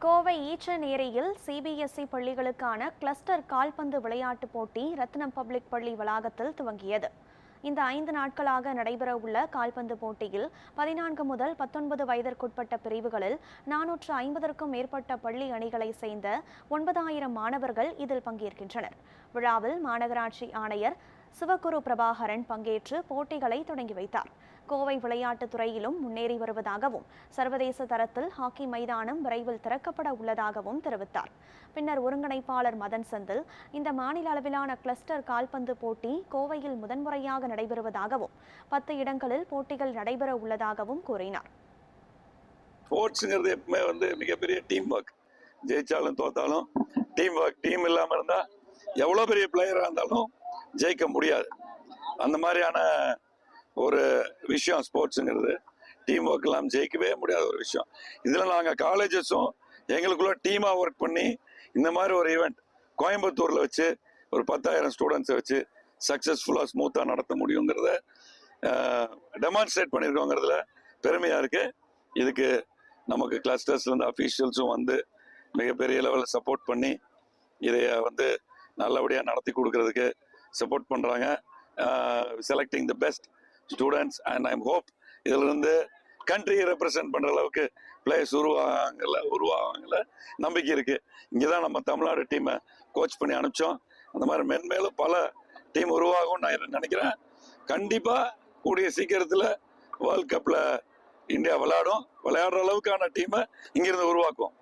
Kovai ஈச்சநேரியில் CBSE பள்ளிகளுக்கான cluster கால்பந்து விளையாட்டுப் போட்டி ரத்னம் பப்ளிக் பள்ளி வளாகத்தில் துவங்கியது. இந்த 5 நாட்களாக நடைபெறவுள்ள கால்பந்து போட்டியில் 14 முதல் 19 வயதிற்குட்பட்ட பிரிவுகளில் 450க்கும் மேற்பட்ட பள்ளி அணிகளை சேர்ந்த 9000 மாணவர்கள் இதில் பங்கேற்கின்றனர். விழாவில் மாநகராட்சி ஆணையர் சிவகுரு பிரபாகரன் பங்கேற்று போட்டிகளை தொடங்கி வைத்தார். கோவை விளையாட்டுத் துறையிலும் முன்னேறி வருவதாகவும் சர்வதேச தரத்தில் ஹாக்கி மைதானம் விரைவில் திறக்கப்பட உள்ளதாகவும் தெரிவித்தார். பின்னர் ஒருங்கிணைப்பாளர் மதன் செந்தில் இந்த மாநில அளவிலான கிளஸ்டர் கால்பந்து போட்டி கோவையில் முதன்முறையாக நடைபெறுவதாகவும் 10 இடங்களில் போட்டிகள் நடைபெற உள்ளதாகவும் கூறினார். ஸ்போர்ட்ஸ்ங்கிறது எப்பவுமே மிகப்பெரிய டீம் ஒர்க். ஜெயிச்சாலும் தோத்தாலும் டீம் ஒர்க். டீம் இல்லாமல் இருந்தால் எவ்வளோ பெரிய பிளேயராக இருந்தாலும் ஜெயிக்க முடியாது. அந்த மாதிரியான ஒரு விஷயம் ஸ்போர்ட்ஸுங்கிறது. டீம் ஒர்க் இல்லாமல் ஜெயிக்கவே முடியாத ஒரு விஷயம். இதில் நாங்கள் காலேஜஸும் எங்களுக்குள்ள டீமாக ஒர்க் பண்ணி இந்த மாதிரி ஒரு ஈவெண்ட் கோயம்புத்தூரில் வச்சு ஒரு 10,000 ஸ்டூடெண்ட்ஸை வச்சு சக்ஸஸ்ஃபுல்லாக ஸ்மூத்தாக நடத்த முடியுங்கிறத டெமான்ஸ்ட்ரேட் பண்ணியிருக்கோங்கிறதுல பெருமையாக இருக்குது. இதுக்கு நமக்கு கிளஸ்டர்ஸ்லேருந்து அஃபீஷியல்ஸும் வந்து மிகப்பெரிய லெவலில் சப்போர்ட் பண்ணி இதை நல்லபடியாக நடத்தி கொடுக்கறதுக்கு சப்போர்ட் பண்ணுறாங்க. Selecting the best students and I'm hope இதிலிருந்து கண்ட்ரியை ரெப்ரசன்ட் பண்ணுற அளவுக்கு பிளேயர்ஸ் உருவாகல நம்பிக்கை இருக்குது. இங்கே தான் நம்ம தமிழ்நாடு டீமை கோச் பண்ணி அனுப்பிச்சோம். அந்த மாதிரி மென்மேலும் பல டீம் உருவாகும் நான் நினைக்கிறேன். கண்டிப்பாக கூடிய சீக்கிரத்தில் வேர்ல்ட் கப்பில் இந்தியா விளையாடுற அளவுக்கான டீமை இங்கிருந்து உருவாக்கும்.